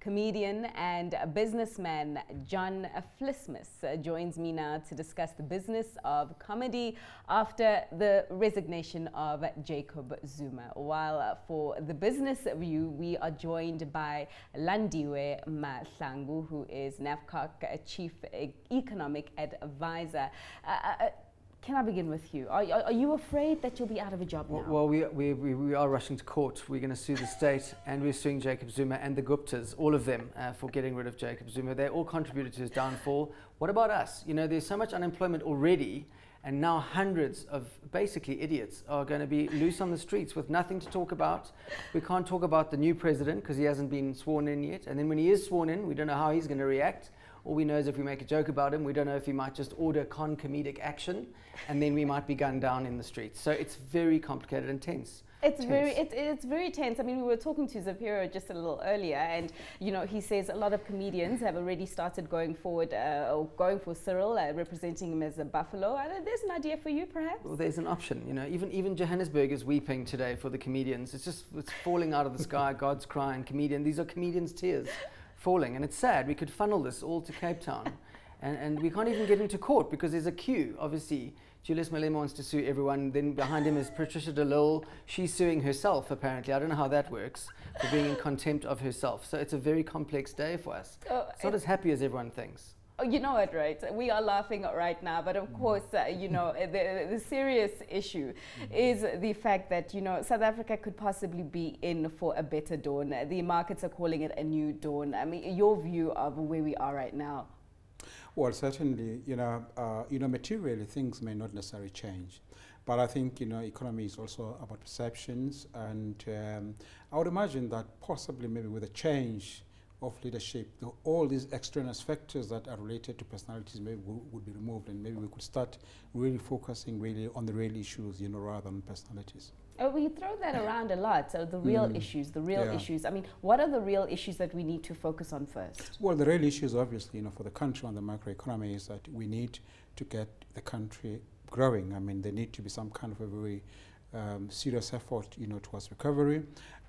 Comedian and businessman John Vlismas joins me now to discuss the business of comedy after the resignation of Jacob Zuma. While for the business view, we are joined by Landiwe Mahlangu, who is Nafcoc Chief Economic Advisor. Can I begin with you? Are you afraid that you'll be out of a job now? Well, we are rushing to court. We're going to sue the state, and we're suing Jacob Zuma and the Guptas, all of them, for getting rid of Jacob Zuma. They all contributed to his downfall. What about us? You know, there's so much unemployment already, and now hundreds of basically idiots are going to be loose on the streets with nothing to talk about. We can't talk about the new president because he hasn't been sworn in yet. And then when he is sworn in, we don't know how he's going to react. All we know is if we make a joke about him, we don't know if he might just order comedic action, and then we might be gunned down in the streets. So it's very complicated and tense. It's very tense. I mean, we were talking to Zapiro just a little earlier, and you know, he says a lot of comedians have already started going forward, or going for Cyril, representing him as a buffalo. There's an idea for you, perhaps. Well, there's an option. You know, even Johannesburg is weeping today for the comedians. It's falling out of the sky. God's crying. Comedian. These are comedians' tears. Falling, and it's sad. We could funnel this all to Cape Town, and we can't even get into court because there's a queue. Obviously, Julius Malema wants to sue everyone. Then behind him is Patricia de Lille. She's suing herself, apparently. I don't know how that works, for being in contempt of herself. So it's a very complex day for us. It's not as happy as everyone thinks. Oh, you know it, right? We are laughing right now, but of course, you know, the serious issue is the fact that, you know, South Africa could possibly be in for a better dawn. The markets are calling it a new dawn. I mean, your view of where we are right now? Well, certainly, you know, materially things may not necessarily change. But I think, you know, economy is also about perceptions, and I would imagine that possibly maybe with a change of leadership, all these extraneous factors that are related to personalities maybe would be removed, and maybe we could start really focusing really on the real issues, you know, rather than personalities. We throw that around a lot, so the real issues, issues. I mean, what are the real issues that we need to focus on first? Well, the real issues, obviously, you know, for the country on the macroeconomy is that we need to get the country growing. I mean, there need to be some kind of a very serious effort, you know, towards recovery.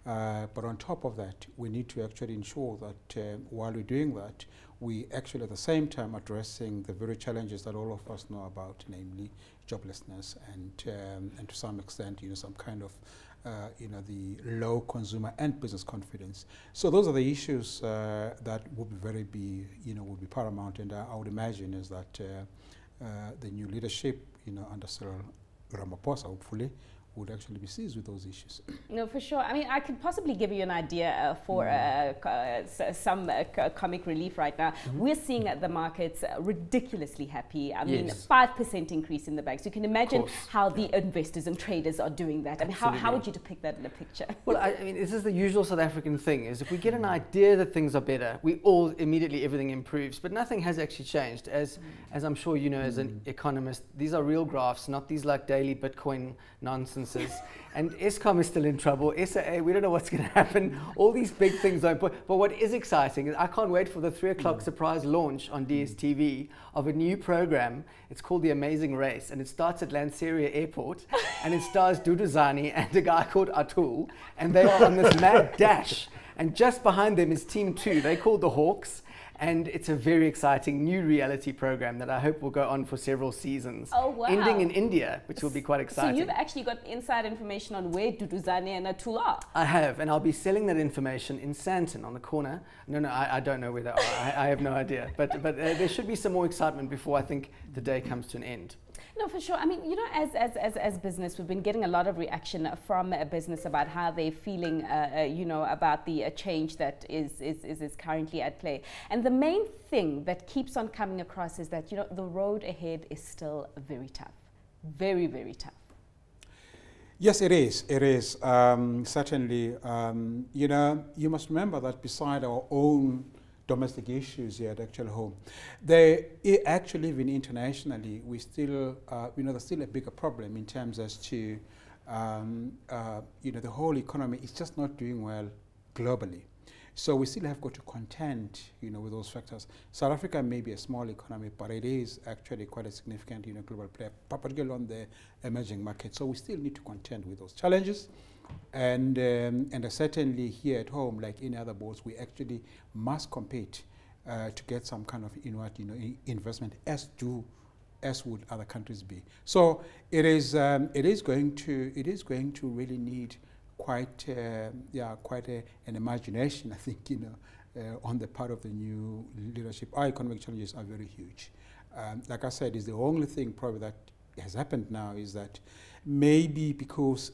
But on top of that, we need to actually ensure that while we're doing that, we actually at the same time addressing the very challenges that all of us know about, namely joblessness and to some extent, you know, some kind of, you know, the low consumer and business confidence. So those are the issues that would would be paramount. And I would imagine is that the new leadership, you know, under Cyril Ramaphosa, hopefully, would actually be seized with those issues. No, for sure. I mean, I could possibly give you an idea for some comic relief right now. We're seeing the markets ridiculously happy. I mean, 5% increase in the banks. You can imagine how the investors and traders are doing that. I mean, how would you depict that in a picture? Well, I mean, this is the usual South African thing, is if we get an idea that things are better, we all immediately, everything improves. But nothing has actually changed. As I'm sure you know, as an economist, these are real graphs, not these like daily Bitcoin nonsense. And Eskom is still in trouble. SAA, we don't know what's going to happen. All these big things are important. But what is exciting is I can't wait for the 3 o'clock surprise launch on DSTV of a new program. It's called The Amazing Race, and it starts at Lanseria Airport, and it stars Duduzane and a guy called Atul, and they are on this mad dash. And just behind them is Team 2. They called the Hawks. And it's a very exciting new reality program that I hope will go on for several seasons. Oh, wow. Ending in India, which will be quite exciting. So you've actually got inside information on where Duduzane and Atul are? I have, and I'll be selling that information in Sandton on the corner. No, I don't know where they are. I have no idea. But there should be some more excitement before I think the day comes to an end. No, for sure. I mean, you know, as business, we've been getting a lot of reaction from business about how they're feeling, you know, about the change that is currently at play. And the main thing that keeps on coming across is that, you know, the road ahead is still very tough. Very, very tough. Yes, it is. It is. Certainly, you know, you must remember that beside our own domestic issues here at actual home, they actually, even internationally, we still, you know, there's still a bigger problem in terms as to, you know, the whole economy is just not doing well globally. So we still have got to contend, with those factors. South Africa may be a small economy, but it is actually quite a significant, global player, particularly on the emerging market. So we still need to contend with those challenges. And certainly here at home, like any other boards, we actually must compete to get some kind of inward, investment, as would other countries be. So it is going to really need quite an imagination, I think, on the part of the new leadership. Our economic challenges are very huge. Like I said, is the only thing probably that has happened now is that maybe because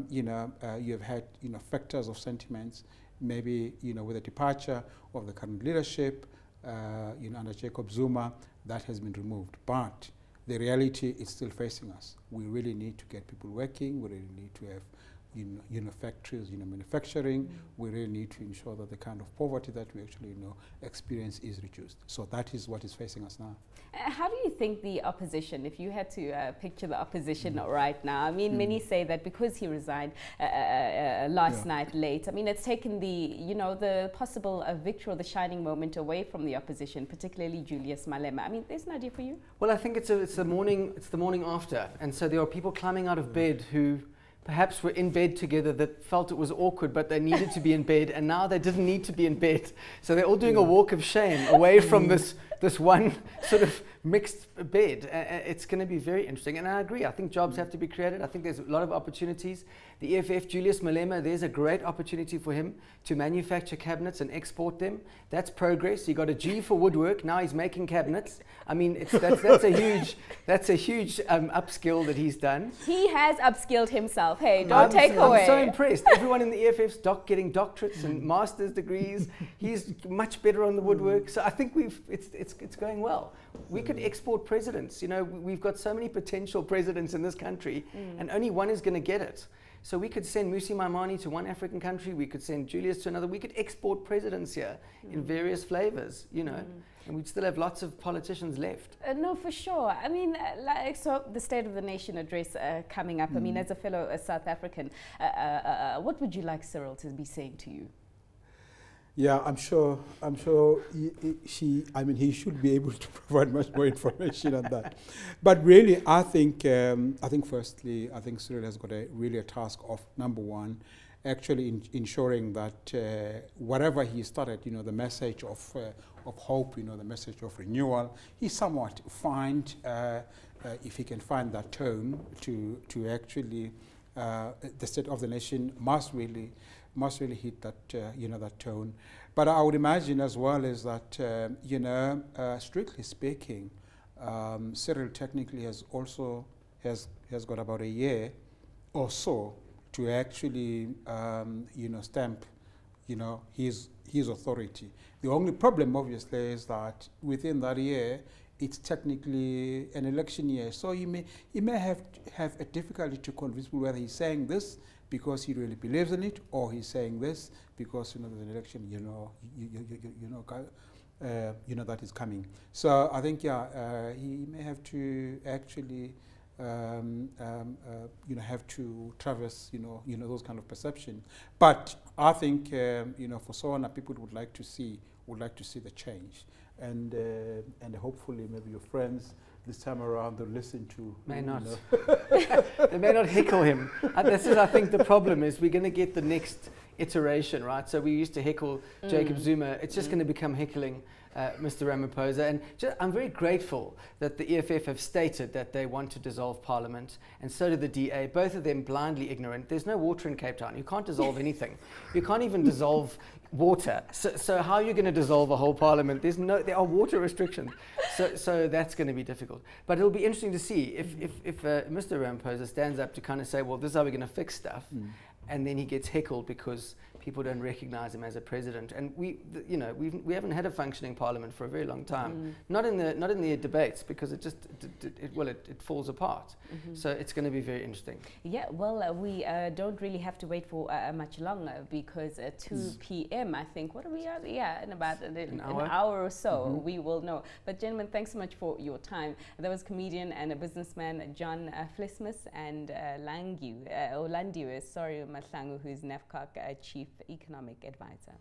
you have had factors of sentiments, maybe with the departure of the current leadership under Jacob Zuma, that has been removed. But the reality is still facing us. We really need to get people working. We really need to have factories, manufacturing. We really need to ensure that the kind of poverty that we actually experience is reduced. So that is what is facing us now. How do you think the opposition, if you had to picture the opposition right now, I mean, many say that because he resigned last night late, I mean, it's taken the possible victory or the shining moment away from the opposition, particularly Julius Malema. I mean, there's an idea for you? Well, I think it's the morning after, and so there are people climbing out of bed who perhaps were in bed together that felt it was awkward, but they needed to be in bed, and now they didn't need to be in bed. So they're all doing a walk of shame away from this one sort of mixed bed. It's going to be very interesting, and I agree. I think jobs have to be created. I think there's a lot of opportunities. The EFF, Julius Malema, there's a great opportunity for him to manufacture cabinets and export them. That's progress. He got a G for woodwork. Now he's making cabinets. I mean, that's a huge upskill that he's done. He has upskilled himself. Hey, don't take away. I'm so impressed. Everyone in the EFF's getting doctorates and master's degrees. He's much better on the woodwork. So I think it's going well. We could export presidents. We've got so many potential presidents in this country, and only one is going to get it. So we could send Mmusi Maimane to one African country, we could send Julius to another, we could export presidents here in various flavors, and we'd still have lots of politicians left. No, for sure. I mean, so the State of the Nation address coming up, I mean, as a fellow South African, what would you like Cyril to be saying to you? Yeah, I'm sure he should be able to provide much more information on that. But really, I think firstly, I think Cyril has got a task of, number one, actually ensuring that whatever he started, the message of hope, the message of renewal, he somewhat find, if he can find that tone to actually, the State of the Nation must really hit that that tone. But I would imagine as well is that strictly speaking, Cyril technically has got about a year or so to actually stamp his authority. The only problem obviously is that within that year it's technically an election year, so he may have a difficulty to convince people whether he's saying this because he really believes in it, or he's saying this because there's an election, that is coming. So I think he may have to actually have to traverse those kind of perception. But I think for so on, people would like to see the change, and hopefully maybe your friends this time around they'll listen to. May not. They may not heckle him. This is, I think, the problem is we're going to get the next iteration, right? So we used to heckle Jacob Zuma. It's just going to become heckling Mr. Ramaphosa. And I'm very grateful that the EFF have stated that they want to dissolve Parliament, and so did the DA, both of them blindly ignorant. There's no water in Cape Town. You can't dissolve anything. You can't even dissolve water. So how are you going to dissolve a whole Parliament? There are water restrictions. So that's going to be difficult. But it'll be interesting to see if Mr. Ramaphosa stands up to kind of say, well, this is how we're going to fix stuff. And then he gets heckled because people don't recognize him as a president. And we haven't had a functioning parliament for a very long time. Not in the debates, because it falls apart. So it's going to be very interesting. Yeah, well, we don't really have to wait for much longer, because at 2 p.m. I think, what are we at? Yeah, in about an hour or so, we will know. But gentlemen, thanks so much for your time. That was comedian and a businessman John Vlismas, and Landiwe Mahlangu, who's Nafcoc Chief Economic Advisor.